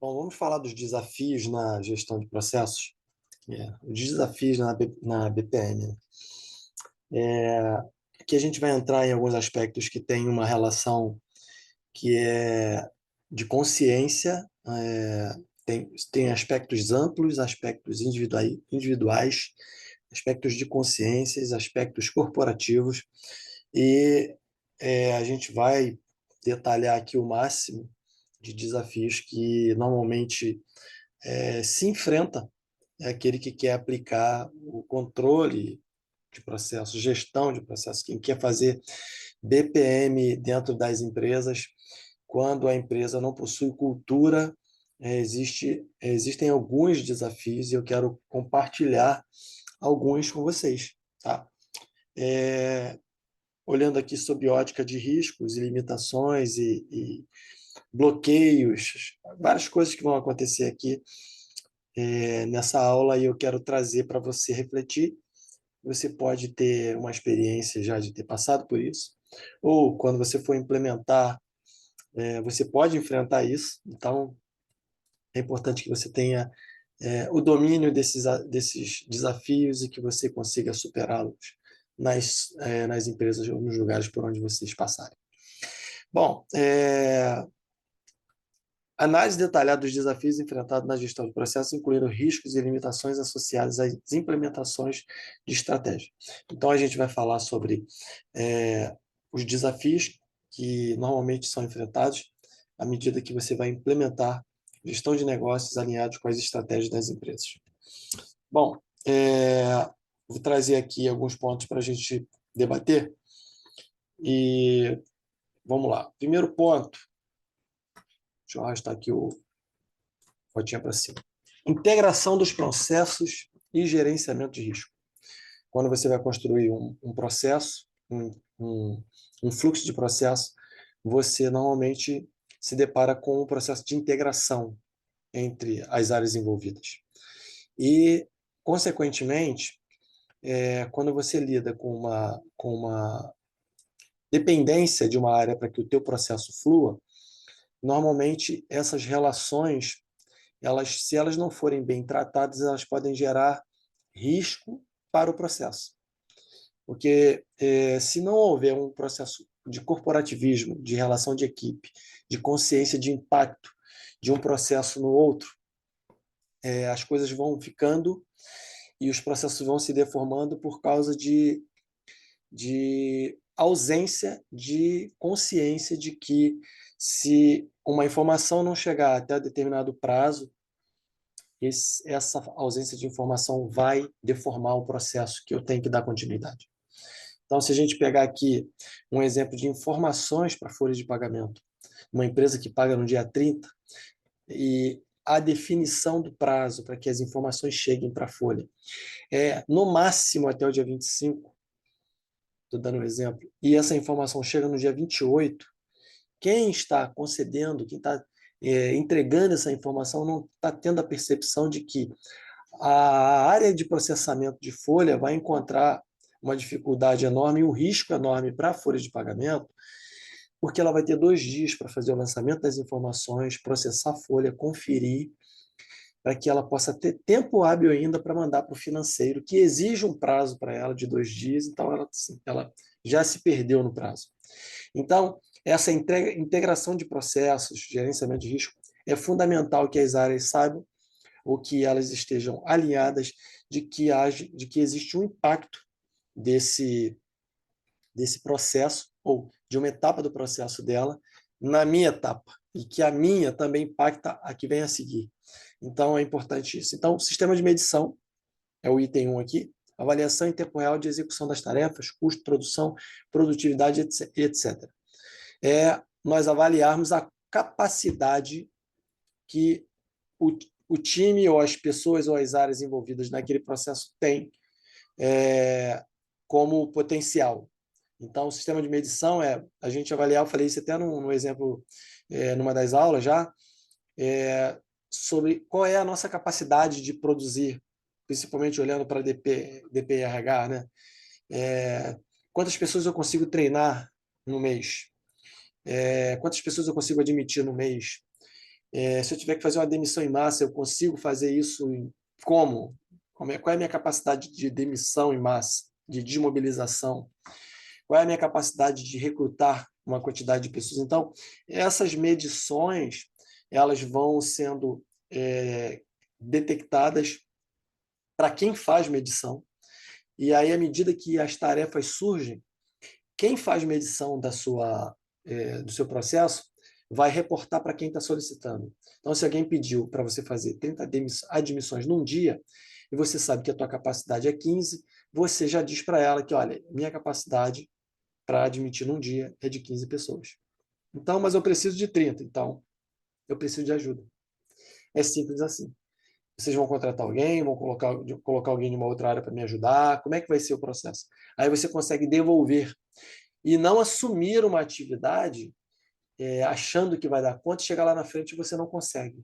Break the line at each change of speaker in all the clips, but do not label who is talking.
Bom, vamos falar dos desafios na gestão de processos. Os desafios na BPM, né? Aqui a gente vai entrar em alguns aspectos que têm uma relação que é de consciência, tem aspectos amplos, aspectos individuais, aspectos de consciências, aspectos corporativos, e a gente vai detalhar aqui o máximo de desafios que normalmente se enfrenta aquele que quer aplicar o controle de processos, gestão de processos, quem quer fazer BPM dentro das empresas, quando a empresa não possui cultura, existem alguns desafios e eu quero compartilhar alguns com vocês, tá? Olhando aqui sob ótica de riscos e limitações e bloqueios, várias coisas que vão acontecer aqui nessa aula e eu quero trazer para você refletir. Você pode ter uma experiência já de ter passado por isso, ou quando você for implementar, você pode enfrentar isso. Então, é importante que você tenha o domínio desses desafios e que você consiga superá-los nas empresas ou nos lugares por onde vocês passarem. Bom, análise detalhada dos desafios enfrentados na gestão de processos, incluindo riscos e limitações associadas às implementações de estratégia. Então, a gente vai falar sobre os desafios que normalmente são enfrentados à medida que você vai implementar gestão de negócios alinhados com as estratégias das empresas. Bom, vou trazer aqui alguns pontos para a gente debater e vamos lá. Primeiro ponto, deixa eu arrastar aqui o fotinha para cima. Integração dos processos e gerenciamento de risco. Quando você vai construir um processo, um fluxo de processo, você normalmente se depara com um processo de integração entre as áreas envolvidas. E, consequentemente, quando você lida com uma dependência de uma área para que o teu processo flua, normalmente essas relações, se elas não forem bem tratadas, elas podem gerar risco para o processo. Porque se não houver um processo de corporativismo, de relação de equipe, de consciência de impacto de um processo no outro, as coisas vão ficando e os processos vão se deformando por causa de ausência de consciência de que se uma informação não chegar até determinado prazo, essa ausência de informação vai deformar o processo que eu tenho que dar continuidade. Então, se a gente pegar aqui um exemplo de informações para folha de pagamento, uma empresa que paga no dia 30, e a definição do prazo para que as informações cheguem para a folha no máximo até o dia 25, estou dando um exemplo, e essa informação chega no dia 28, quem está concedendo, quem está entregando essa informação não está tendo a percepção de que a área de processamento de folha vai encontrar uma dificuldade enorme e um risco enorme para a folha de pagamento, porque ela vai ter 2 dias para fazer o lançamento das informações, processar a folha, conferir, para que ela possa ter tempo hábil ainda para mandar para o financeiro, que exige um prazo para ela de 2 dias, então ela já se perdeu no prazo. Então, essa integração de processos, gerenciamento de risco, é fundamental que as áreas saibam ou que elas estejam alinhadas de que existe um impacto desse processo ou de uma etapa do processo dela na minha etapa e que a minha também impacta a que vem a seguir. Então, é importante isso. Então, sistema de medição é o item 1 aqui, avaliação em tempo real de execução das tarefas, custo, produção, produtividade, etc. Nós avaliarmos a capacidade que o time ou as pessoas ou as áreas envolvidas naquele processo têm como potencial. Então, o sistema de medição a gente avaliar, eu falei isso até no exemplo, numa das aulas já, sobre qual é a nossa capacidade de produzir, principalmente olhando para DP e RH, né? Quantas pessoas eu consigo treinar no mês? Quantas pessoas eu consigo admitir no mês? Se eu tiver que fazer uma demissão em massa, eu consigo fazer isso como? Qual é a minha capacidade de demissão em massa, de desmobilização? Qual é a minha capacidade de recrutar uma quantidade de pessoas? Então, essas medições, elas vão sendo detectadas para quem faz medição. E aí, à medida que as tarefas surgem, quem faz medição do seu processo vai reportar para quem está solicitando. Então, se alguém pediu para você fazer 30 admissões num dia, e você sabe que a tua capacidade é 15, você já diz para ela que, olha, minha capacidade para admitir num dia é de 15 pessoas. Então, mas eu preciso de 30, então eu preciso de ajuda. É simples assim. Vocês vão contratar alguém, vão colocar alguém em uma outra área para me ajudar? Como é que vai ser o processo? Aí você consegue devolver e não assumir uma atividade achando que vai dar conta e chegar lá na frente e você não consegue.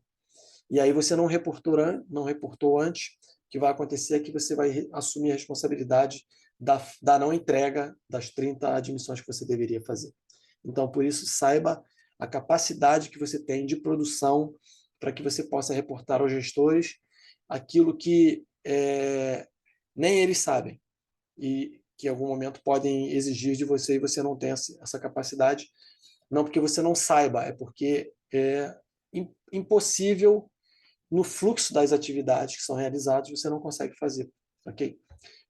E aí você não reportou antes, o que vai acontecer é que você vai assumir a responsabilidade da não entrega das 30 admissões que você deveria fazer. Então, por isso, saiba a capacidade que você tem de produção para que você possa reportar aos gestores aquilo que nem eles sabem e que em algum momento podem exigir de você e você não tem essa capacidade, não porque você não saiba, é porque é impossível no fluxo das atividades que são realizadas, você não consegue fazer. Ok?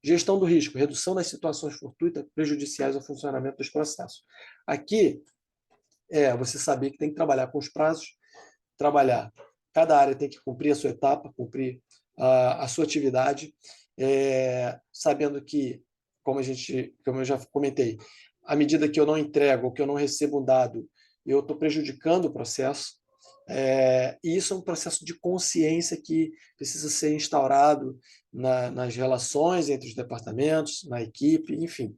Gestão do risco, redução das situações fortuitas prejudiciais ao funcionamento dos processos. Aqui é você saber que tem que trabalhar com os prazos, trabalhar. Cada área tem que cumprir a sua etapa, cumprir a sua atividade, sabendo que, como eu já comentei, à medida que eu não entrego ou que eu não recebo um dado, eu estou prejudicando o processo. E isso é um processo de consciência que precisa ser instaurado nas relações entre os departamentos, na equipe, enfim.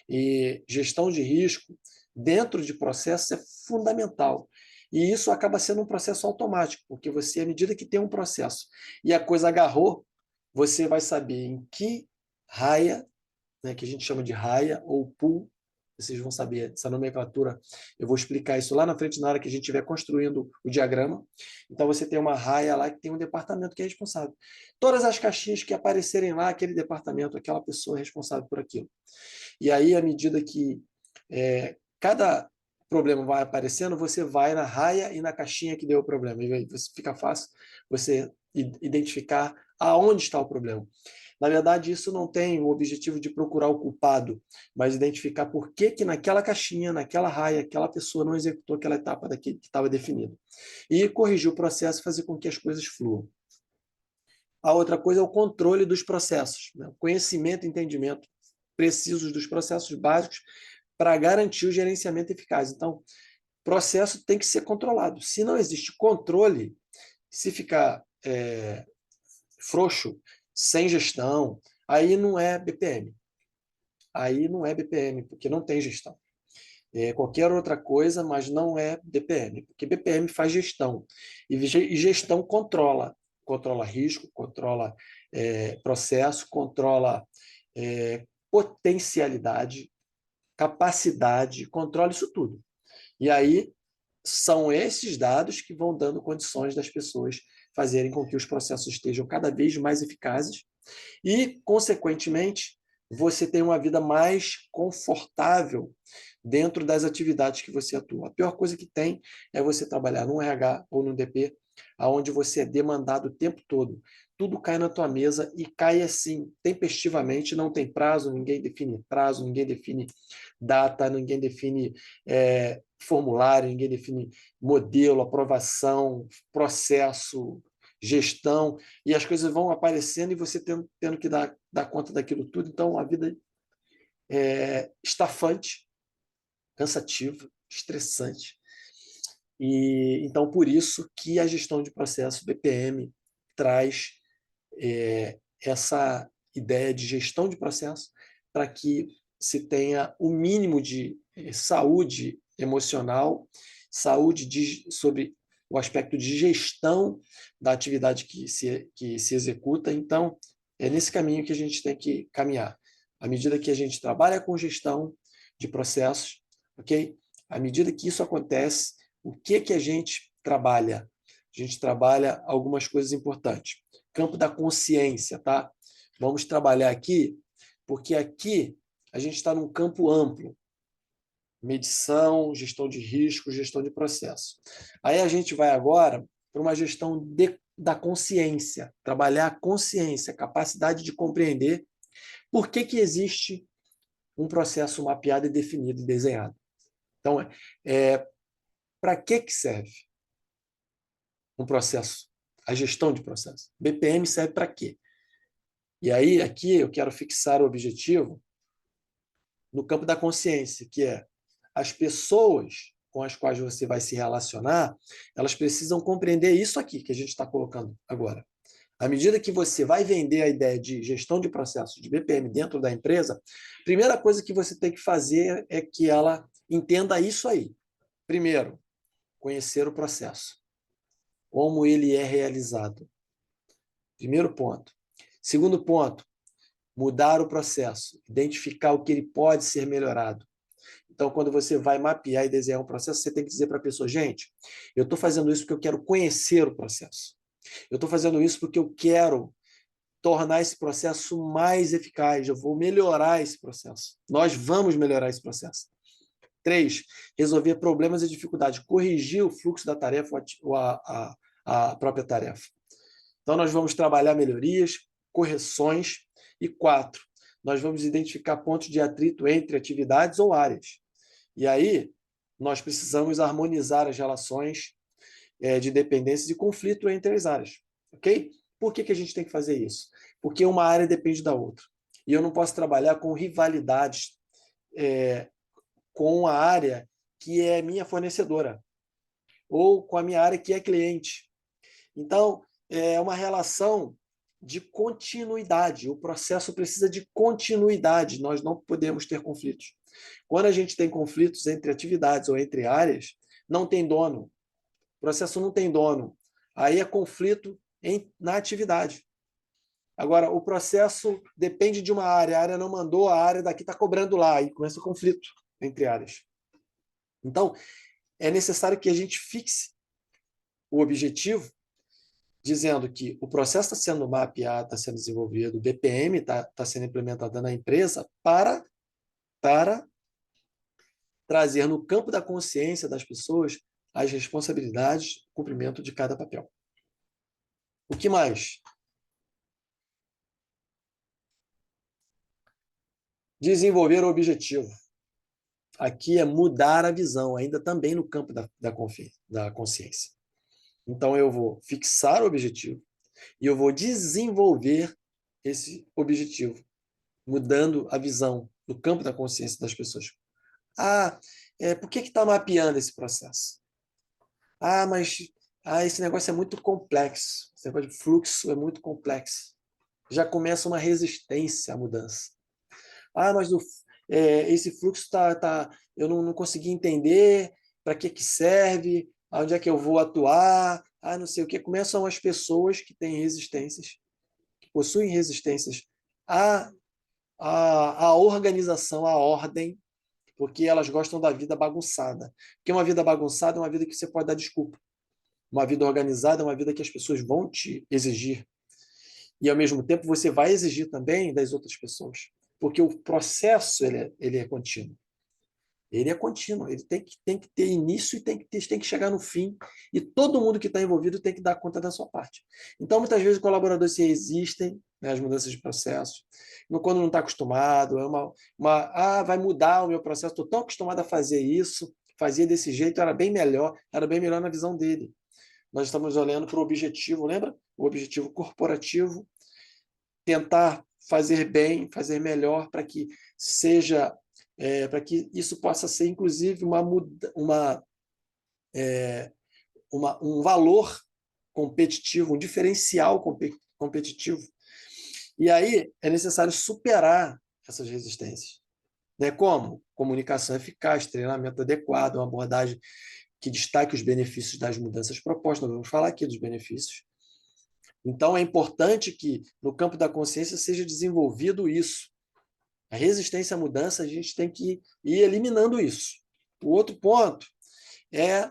E gestão de risco dentro de processos é fundamental. E isso acaba sendo um processo automático, porque você, à medida que tem um processo e a coisa agarrou, você vai saber em que raia, né, que a gente chama de raia ou pool, vocês vão saber essa nomenclatura, eu vou explicar isso lá na frente, na hora que a gente estiver construindo o diagrama. Então, você tem uma raia lá que tem um departamento que é responsável. Todas as caixinhas que aparecerem lá, aquele departamento, aquela pessoa é responsável por aquilo. E aí, à medida que cada problema vai aparecendo, você vai na raia e na caixinha que deu o problema. E aí você fica fácil você identificar aonde está o problema. Na verdade, isso não tem o objetivo de procurar o culpado, mas identificar por que naquela caixinha, naquela raia, aquela pessoa não executou aquela etapa que estava definida. E corrigir o processo e fazer com que as coisas fluam. A outra coisa é o controle dos processos, né? Conhecimento e entendimento precisos dos processos básicos para garantir o gerenciamento eficaz. Então, processo tem que ser controlado. Se não existe controle, se ficar frouxo, sem gestão, aí não é BPM. Aí não é BPM, porque não tem gestão. É qualquer outra coisa, mas não é BPM, porque BPM faz gestão. E gestão controla. Controla risco, controla processo, controla potencialidade, capacidade, controla isso tudo. E aí são esses dados que vão dando condições das pessoas fazerem com que os processos estejam cada vez mais eficazes e, consequentemente, você tem uma vida mais confortável dentro das atividades que você atua. A pior coisa que tem é você trabalhar num RH ou num DP, aonde você é demandado o tempo todo. Tudo cai na tua mesa e cai assim, tempestivamente, não tem prazo, ninguém define prazo, ninguém define data, ninguém define formulário, ninguém define modelo, aprovação, processo, gestão, e as coisas vão aparecendo e você tendo que dar conta daquilo tudo. Então, a vida é estafante, cansativa, estressante. E então, por isso que a gestão de processo BPM traz essa ideia de gestão de processo para que se tenha o mínimo de saúde emocional, sobre o aspecto de gestão da atividade que se executa. Então, é nesse caminho que a gente tem que caminhar. À medida que a gente trabalha com gestão de processos, ok? À medida que isso acontece, o que a gente trabalha? A a gente trabalha algumas coisas importantes. Campo da consciência, tá? Vamos trabalhar aqui, porque aqui a gente está num campo amplo. Medição, gestão de risco, gestão de processo. Aí a gente vai agora para uma gestão da consciência, trabalhar a consciência, a capacidade de compreender por que existe um processo mapeado e definido e desenhado. Então, para que serve um processo? A gestão de processo. BPM serve para quê? E aí, aqui, eu quero fixar o objetivo no campo da consciência, que é as pessoas com as quais você vai se relacionar, elas precisam compreender isso aqui que a gente está colocando agora. À medida que você vai vender a ideia de gestão de processos de BPM dentro da empresa, a primeira coisa que você tem que fazer é que ela entenda isso aí. Primeiro, conhecer o processo, como ele é realizado. Primeiro ponto. Segundo ponto, mudar o processo, identificar o que ele pode ser melhorado. Então, quando você vai mapear e desenhar um processo, você tem que dizer para a pessoa, gente, eu estou fazendo isso porque eu quero conhecer o processo. Eu estou fazendo isso porque eu quero tornar esse processo mais eficaz, eu vou melhorar esse processo. Nós vamos melhorar esse processo. 3, resolver problemas e dificuldades, corrigir o fluxo da tarefa ou a própria tarefa. Então, nós vamos trabalhar melhorias, correções. E 4, nós vamos identificar pontos de atrito entre atividades ou áreas. E aí, nós precisamos harmonizar as relações de dependências e conflito entre as áreas. Ok? Por que a gente tem que fazer isso? Porque uma área depende da outra. E eu não posso trabalhar com rivalidades com a área que é minha fornecedora ou com a minha área que é cliente. Então, é uma relação de continuidade. O processo precisa de continuidade. Nós não podemos ter conflitos. Quando a gente tem conflitos entre atividades ou entre áreas, não tem dono. O processo não tem dono. Aí é conflito na atividade. Agora, o processo depende de uma área. A área não mandou, a área daqui está cobrando lá. Aí começa o conflito entre áreas. Então, é necessário que a gente fixe o objetivo dizendo que o processo está sendo mapeado, está sendo desenvolvido, o BPM está sendo implementado na empresa para trazer no campo da consciência das pessoas as responsabilidades, o cumprimento de cada papel. O que mais? Desenvolver o objetivo. Aqui é mudar a visão, ainda também no campo da consciência. Então, eu vou fixar o objetivo e eu vou desenvolver esse objetivo, mudando a visão do campo da consciência das pessoas. Por que está mapeando esse processo? Mas esse negócio é muito complexo. Esse negócio de fluxo é muito complexo. Já começa uma resistência à mudança. Mas esse fluxo eu não consegui entender para que serve, onde é que eu vou atuar, não sei o que. Começam as pessoas que têm resistências, que possuem resistências à organização, à ordem, porque elas gostam da vida bagunçada. Porque uma vida bagunçada é uma vida que você pode dar desculpa. Uma vida organizada é uma vida que as pessoas vão te exigir. E, ao mesmo tempo, você vai exigir também das outras pessoas. Porque o processo ele é contínuo. Ele é contínuo, ele tem que ter início e tem que chegar no fim. E todo mundo que está envolvido tem que dar conta da sua parte. Então, muitas vezes, colaboradores se resistem, né, às mudanças de processo. Quando não está acostumado, vai mudar o meu processo, estou tão acostumado a fazer isso, fazia desse jeito, era bem melhor na visão dele. Nós estamos olhando para o objetivo, lembra? O objetivo corporativo, tentar fazer bem, fazer melhor para que seja para que isso possa ser, inclusive, um valor competitivo, um diferencial competitivo. E aí é necessário superar essas resistências. Né? Como? Comunicação eficaz, treinamento adequado, uma abordagem que destaque os benefícios das mudanças propostas. Nós vamos falar aqui dos benefícios. Então, é importante que, no campo da consciência, seja desenvolvido isso. A resistência à mudança, a gente tem que ir eliminando isso. O outro ponto é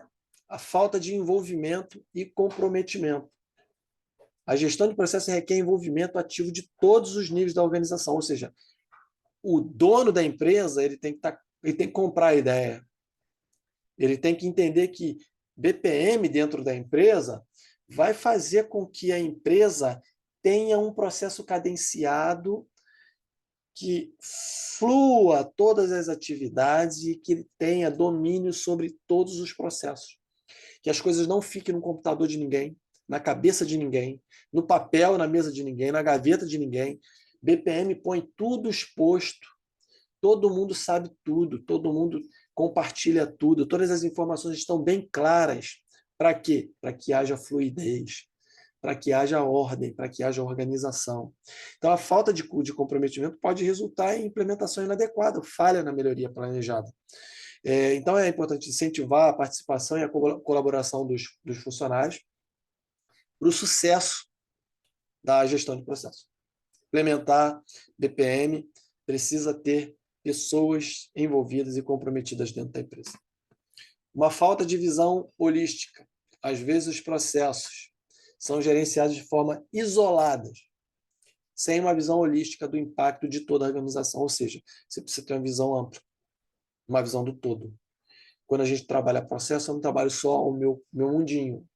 a falta de envolvimento e comprometimento. A gestão de processo requer envolvimento ativo de todos os níveis da organização, ou seja, o dono da empresa ele tem que comprar a ideia, ele tem que entender que BPM dentro da empresa vai fazer com que a empresa tenha um processo cadenciado que flua todas as atividades e que tenha domínio sobre todos os processos. Que as coisas não fiquem no computador de ninguém, na cabeça de ninguém, no papel na mesa de ninguém, na gaveta de ninguém. BPM põe tudo exposto, todo mundo sabe tudo, todo mundo compartilha tudo, todas as informações estão bem claras. Para quê? Para que haja fluidez, para que haja ordem, para que haja organização. Então, a falta de comprometimento pode resultar em implementação inadequada, falha na melhoria planejada. Então, é importante incentivar a participação e a colaboração dos funcionários para o sucesso da gestão de processo. Implementar BPM precisa ter pessoas envolvidas e comprometidas dentro da empresa. Uma falta de visão holística. Às vezes, os processos são gerenciados de forma isolada, sem uma visão holística do impacto de toda a organização. Ou seja, você precisa ter uma visão ampla, uma visão do todo. Quando a gente trabalha processo, eu não trabalho só o meu mundinho,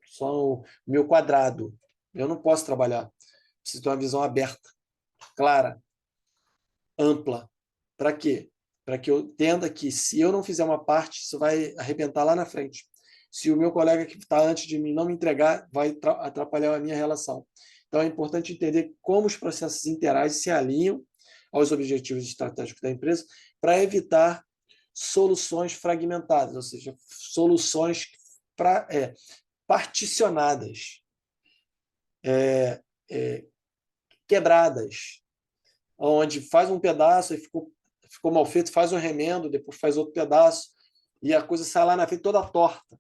só o meu quadrado. Eu não posso trabalhar. Preciso ter uma visão aberta, clara, ampla. Para quê? Para que eu entenda que se eu não fizer uma parte, isso vai arrebentar lá na frente. Se o meu colega que está antes de mim não me entregar, vai atrapalhar a minha relação. Então, é importante entender como os processos interagem se alinham aos objetivos estratégicos da empresa para evitar soluções fragmentadas, ou seja, soluções particionadas, quebradas, onde faz um pedaço e ficou mal feito, faz um remendo, depois faz outro pedaço, e a coisa sai lá na frente toda torta.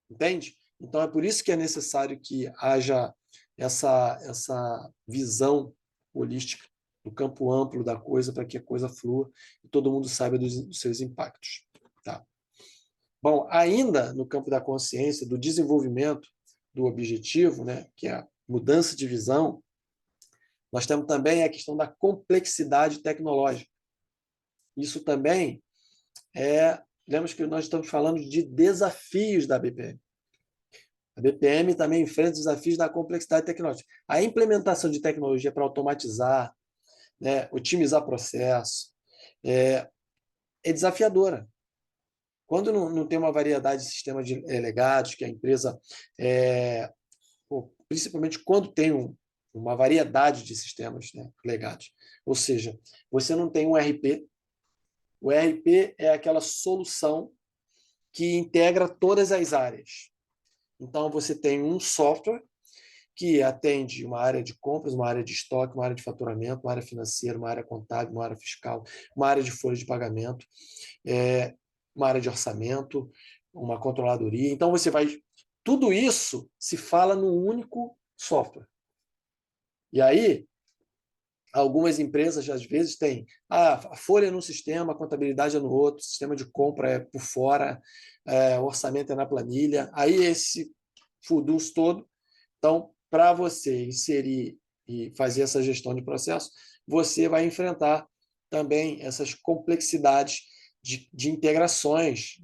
Entende? Então, é por isso que é necessário que haja essa visão holística, do campo amplo da coisa, para que a coisa flua e todo mundo saiba dos seus impactos. Tá? Bom, ainda no campo da consciência, do desenvolvimento do objetivo, né, que é a mudança de visão, nós temos também a questão da complexidade tecnológica. Isso também lembramos que nós estamos falando de desafios da BPM. A BPM também enfrenta os desafios da complexidade tecnológica. A implementação de tecnologia para automatizar, né, otimizar processo, é desafiadora. Quando não tem uma variedade de sistemas legados, que a empresa, principalmente quando tem uma variedade de sistemas, né, legados, ou seja, você não tem um RP. O RP é aquela solução que integra todas as áreas. Então, você tem um software que atende uma área de compras, uma área de estoque, uma área de faturamento, uma área financeira, uma área contábil, uma área fiscal, uma área de folha de pagamento, uma área de orçamento, uma controladoria. Então, você vai... Tudo isso se fala num único software. E aí, algumas empresas, às vezes, têm a folha num sistema, a contabilidade é no outro, o sistema de compra é por fora, o orçamento é na planilha. Aí, esse furdunço todo. Então, para você inserir e fazer essa gestão de processo, você vai enfrentar também essas complexidades de integrações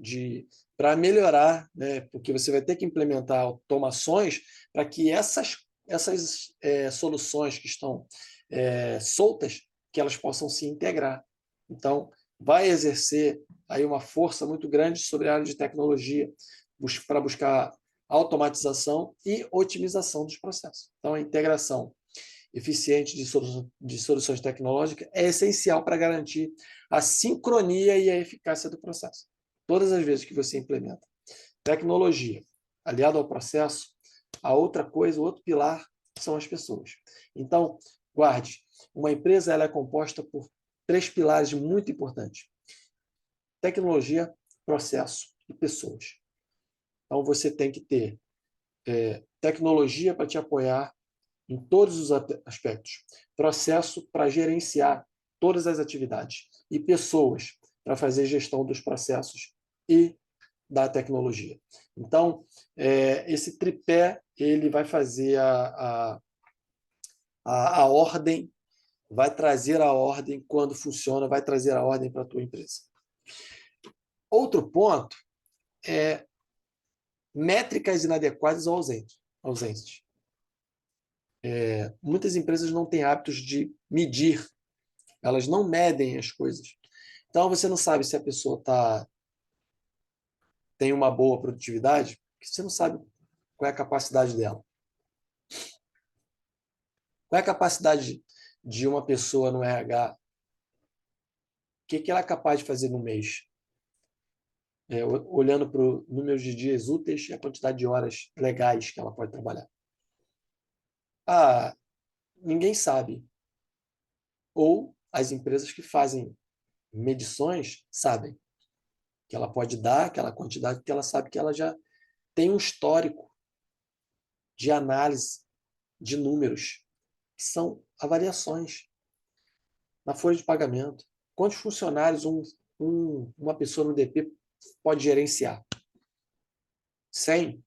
para melhorar, né? Porque você vai ter que implementar automações para que essas soluções que estão soltas, que elas possam se integrar. Então, vai exercer aí uma força muito grande sobre a área de tecnologia para buscar automatização e otimização dos processos. Então, a integração eficiente de soluções tecnológicas é essencial para garantir a sincronia e a eficácia do processo. Todas as vezes que você implementa tecnologia aliado ao processo, a outra coisa, o outro pilar são as pessoas. Então, guarde, uma empresa ela é composta por 3 pilares muito importantes: tecnologia, processo e pessoas. Então, você tem que ter tecnologia para te apoiar em todos os aspectos, processo para gerenciar todas as atividades e pessoas para fazer gestão dos processos e da tecnologia. Então, esse tripé ele vai fazer a ordem, vai trazer a ordem quando funciona, vai trazer a ordem para a tua empresa. Outro ponto é métricas inadequadas ou ausentes. Muitas empresas não têm hábitos de medir, elas não medem as coisas. Então, você não sabe se a pessoa tem uma boa produtividade, porque você não sabe qual é a capacidade dela. Qual é a capacidade de uma pessoa no RH? O que ela é capaz de fazer no mês? Olhando para o número de dias úteis e a quantidade de horas legais que ela pode trabalhar. Ninguém sabe. Ou as empresas que fazem medições sabem que ela pode dar aquela quantidade, porque ela sabe que ela já tem um histórico de análise de números, que são avaliações na folha de pagamento. Quantos funcionários uma pessoa no DP pode gerenciar? 100,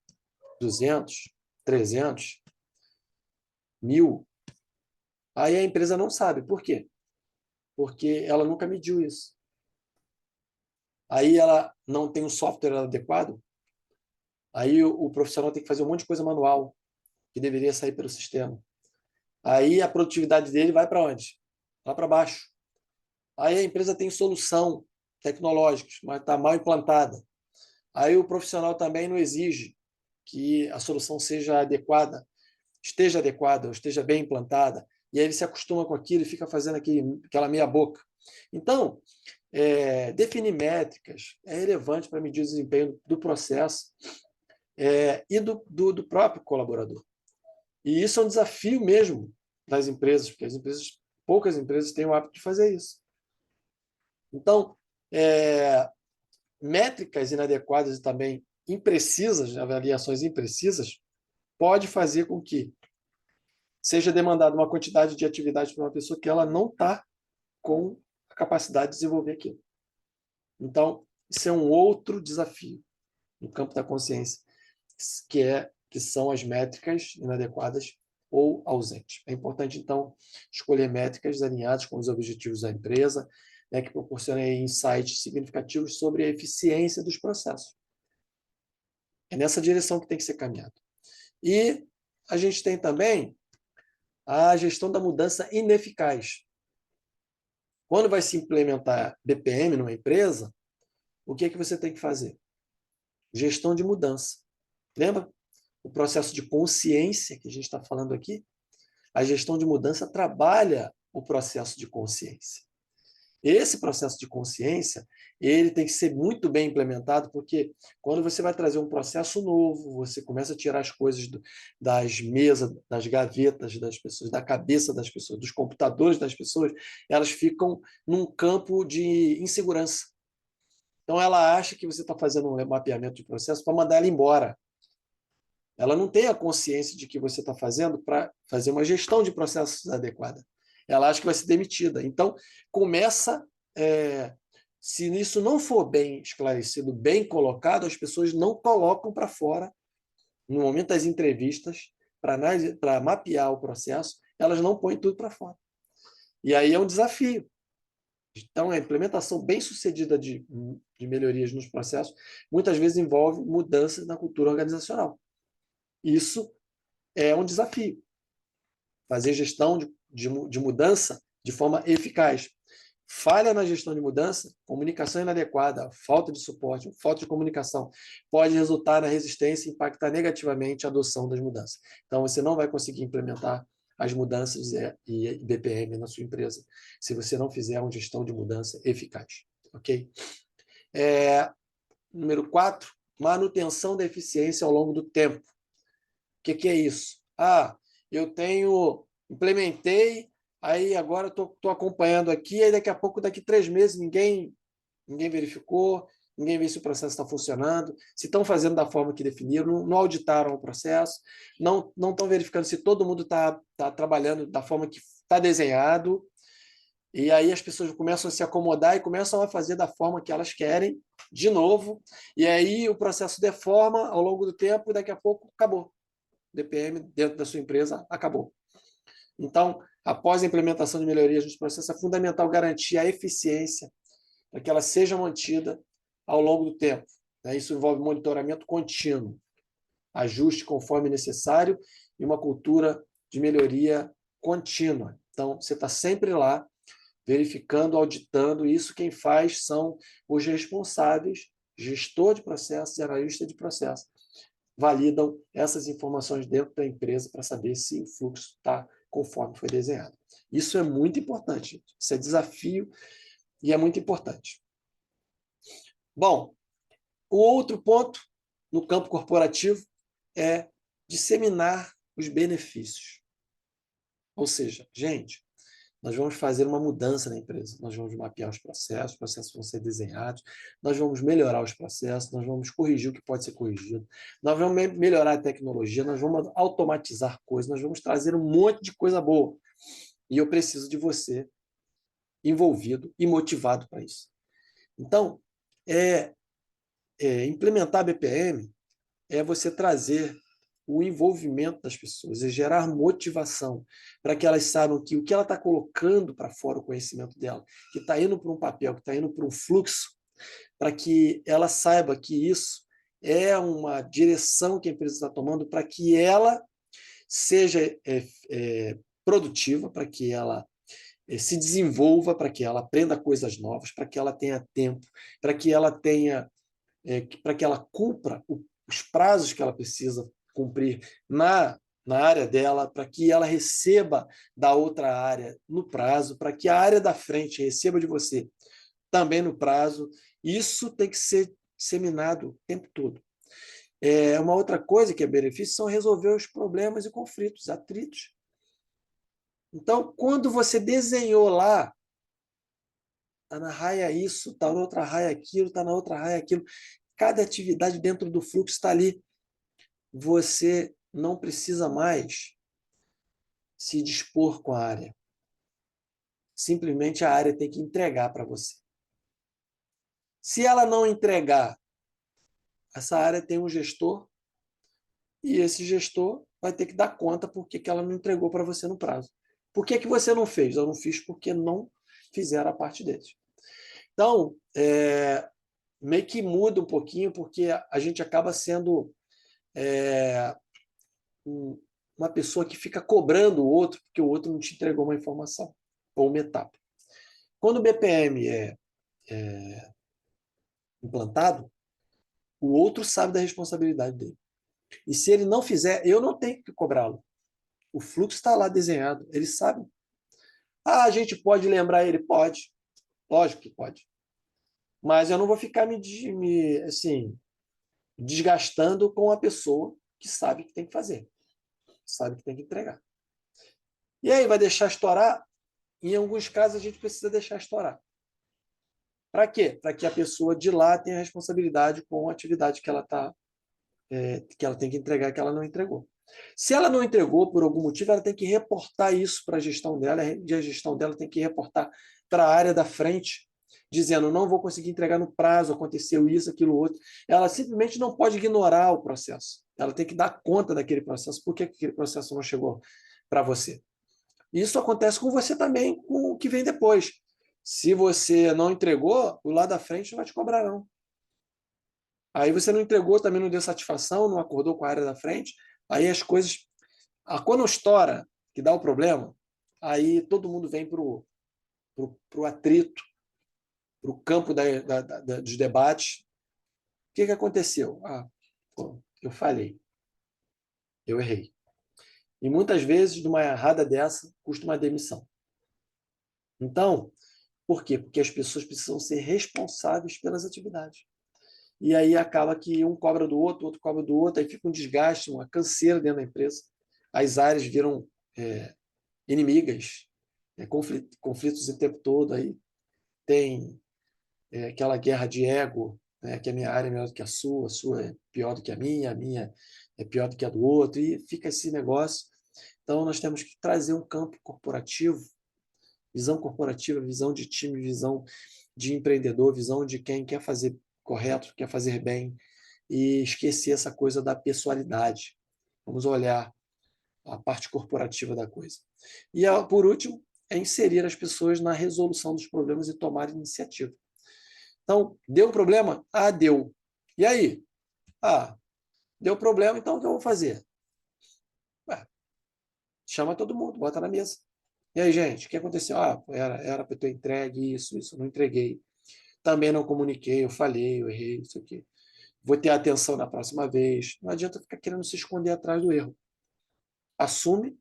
200, 300, 1000? Aí a empresa não sabe. Por quê? Porque ela nunca mediu isso. Aí ela não tem um software adequado. Aí o profissional tem que fazer um monte de coisa manual, que deveria sair pelo sistema. Aí a produtividade dele vai para onde? Lá para baixo. Aí a empresa tem solução tecnológica, mas está mal implantada. Aí o profissional também não exige que a solução seja adequada, esteja adequada, ou esteja bem implantada. E aí ele se acostuma com aquilo e fica fazendo aquela meia boca. Então, definir métricas é relevante para medir o desempenho do processo e do próprio colaborador. E isso é um desafio mesmo das empresas, porque poucas empresas têm o hábito de fazer isso. Então, métricas inadequadas e também imprecisas, avaliações imprecisas, pode fazer com que seja demandada uma quantidade de atividade para uma pessoa que ela não está com a capacidade de desenvolver aquilo. Então, isso é um outro desafio no campo da consciência, que são as métricas inadequadas ou ausentes. É importante, então, escolher métricas alinhadas com os objetivos da empresa, que proporcionem insights significativos sobre a eficiência dos processos. É nessa direção que tem que ser caminhado. E a gente tem também a gestão da mudança ineficaz. Quando vai se implementar BPM numa empresa, o que você tem que fazer? Gestão de mudança. Lembra o processo de consciência que a gente está falando aqui? A gestão de mudança trabalha o processo de consciência. Esse processo de consciência, ele tem que ser muito bem implementado, porque quando você vai trazer um processo novo, você começa a tirar as coisas das mesas, das gavetas das pessoas, da cabeça das pessoas, dos computadores das pessoas, elas ficam num campo de insegurança. Então, ela acha que você está fazendo um mapeamento de processo para mandar ela embora. Ela não tem a consciência de que você está fazendo para fazer uma gestão de processos adequada. Ela acha que vai ser demitida. Então, se isso não for bem esclarecido, bem colocado, as pessoas não colocam para fora, no momento das entrevistas, para mapear o processo, elas não põem tudo para fora. E aí é um desafio. Então, a implementação bem-sucedida de melhorias nos processos muitas vezes envolve mudanças na cultura organizacional. Isso é um desafio. Fazer gestão de mudança de forma eficaz. Falha na gestão de mudança, comunicação inadequada, falta de suporte, falta de comunicação, pode resultar na resistência e impactar negativamente a adoção das mudanças. Então, você não vai conseguir implementar as mudanças e BPM na sua empresa se você não fizer uma gestão de mudança eficaz. Ok? Número 4, manutenção da eficiência ao longo do tempo. O que é isso? Implementei, aí agora estou acompanhando aqui, aí daqui a pouco, daqui 3 meses, ninguém verificou, ninguém vê se o processo está funcionando, se estão fazendo da forma que definiram, não auditaram o processo, não estão verificando se todo mundo está trabalhando da forma que está desenhado. E aí as pessoas começam a se acomodar e começam a fazer da forma que elas querem, de novo, e aí o processo deforma ao longo do tempo e daqui a pouco acabou. DPM dentro da sua empresa acabou. Então, após a implementação de melhorias nos processos, é fundamental garantir a eficiência para que ela seja mantida ao longo do tempo. Isso envolve monitoramento contínuo, ajuste conforme necessário e uma cultura de melhoria contínua. Então, você está sempre lá, verificando, auditando, e isso quem faz são os responsáveis, gestor de processos e analista de processos. Validam essas informações dentro da empresa para saber se o fluxo está conforme foi desenhado. Isso é muito importante, isso é desafio e é muito importante. Bom, o outro ponto no campo corporativo é disseminar os benefícios. Ou seja, gente, nós vamos fazer uma mudança na empresa, nós vamos mapear os processos vão ser desenhados, nós vamos melhorar os processos, nós vamos corrigir o que pode ser corrigido, nós vamos melhorar a tecnologia, nós vamos automatizar coisas, nós vamos trazer um monte de coisa boa. E eu preciso de você envolvido e motivado para isso. Então, implementar a BPM é você trazer o envolvimento das pessoas, é gerar motivação para que elas saibam que o que ela está colocando para fora, o conhecimento dela, que está indo para um papel, que está indo para um fluxo, para que ela saiba que isso é uma direção que a empresa está tomando para que ela seja produtiva, para que ela se desenvolva, para que ela aprenda coisas novas, para que ela tenha tempo, para que ela tenha, para que ela cumpra os prazos que ela precisa cumprir na área dela, para que ela receba da outra área no prazo, para que a área da frente receba de você também no prazo. Isso tem que ser disseminado o tempo todo. Uma outra coisa que é benefício são resolver os problemas e conflitos, atritos. Então, quando você desenhou lá, está na raia isso, está na outra raia aquilo, está na outra raia aquilo, cada atividade dentro do fluxo está ali. Você não precisa mais se dispor com a área. Simplesmente a área tem que entregar para você. Se ela não entregar, essa área tem um gestor e esse gestor vai ter que dar conta por que ela não entregou para você no prazo. Por que você não fez? Eu não fiz porque não fizeram a parte deles. Então, meio que muda um pouquinho, porque a gente acaba sendo uma pessoa que fica cobrando o outro porque o outro não te entregou uma informação ou uma etapa. Quando o BPM é implantado, o outro sabe da responsabilidade dele. E se ele não fizer, eu não tenho que cobrá-lo. O fluxo está lá desenhado, ele sabe. Ah, a gente pode lembrar ele? Pode. Lógico que pode. Mas eu não vou ficar assim, desgastando com a pessoa que sabe que tem que fazer, sabe que tem que entregar. E aí, vai deixar estourar? Em alguns casos, a gente precisa deixar estourar. Para quê? Para que a pessoa de lá tenha responsabilidade com a atividade que ela que ela tem que entregar, que ela não entregou. Se ela não entregou por algum motivo, ela tem que reportar isso para a gestão dela, e a gestão dela tem que reportar para a área da frente, dizendo: não vou conseguir entregar no prazo, aconteceu isso, aquilo, outro. Ela simplesmente não pode ignorar o processo. Ela tem que dar conta daquele processo. Por que aquele processo não chegou para você? Isso acontece com você também, com o que vem depois. Se você não entregou, o lá da frente não vai te cobrar, não. Aí você não entregou, também não deu satisfação, não acordou com a área da frente, aí as coisas... Quando estoura, que dá o problema, aí todo mundo vem para o atrito, para o campo dos debates. O que aconteceu? Eu falhei, eu errei. E muitas vezes, numa errada dessa, custa uma demissão. Então, por quê? Porque as pessoas precisam ser responsáveis pelas atividades. E aí acaba que um cobra do outro, outro cobra do outro, aí fica um desgaste, uma canseira dentro da empresa. As áreas viram inimigas, conflitos o tempo todo. Aí tem aquela guerra de ego, né, que a minha área é melhor do que a sua é pior do que a minha é pior do que a do outro, e fica esse negócio. Então, nós temos que trazer um campo corporativo visão corporativa, visão de time, visão de empreendedor, visão de quem quer fazer correto, quer fazer bem, e esquecer essa coisa da pessoalidade. Vamos olhar a parte corporativa da coisa. E, por último, é inserir as pessoas na resolução dos problemas e tomar iniciativa. Então, deu problema? Ah, deu. E aí? Ah, deu problema, então o que eu vou fazer? Ué, chama todo mundo, bota na mesa. E aí, gente, o que aconteceu? Ah, era para eu ter entregue isso, não entreguei. Também não comuniquei, eu falhei, eu errei, isso aqui. Vou ter atenção na próxima vez. Não adianta ficar querendo se esconder atrás do erro. Assume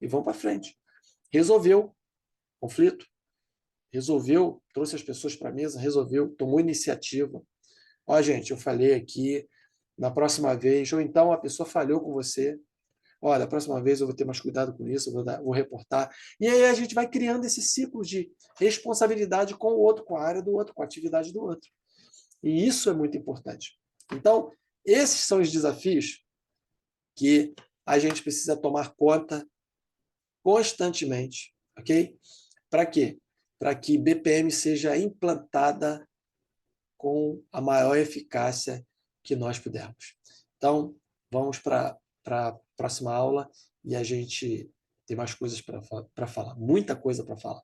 e vão para frente. Resolveu conflito, resolveu, trouxe as pessoas para a mesa, resolveu, tomou iniciativa. Ó, gente, eu falei aqui, na próxima vez, ou então a pessoa falhou com você. Olha, a próxima vez eu vou ter mais cuidado com isso, vou reportar. E aí a gente vai criando esse ciclo de responsabilidade com o outro, com a área do outro, com a atividade do outro. E isso é muito importante. Então, esses são os desafios que a gente precisa tomar conta constantemente, ok? Para quê? Para que BPM seja implantada com a maior eficácia que nós pudermos. Então, vamos para a próxima aula e a gente tem mais coisas para falar, muita coisa para falar.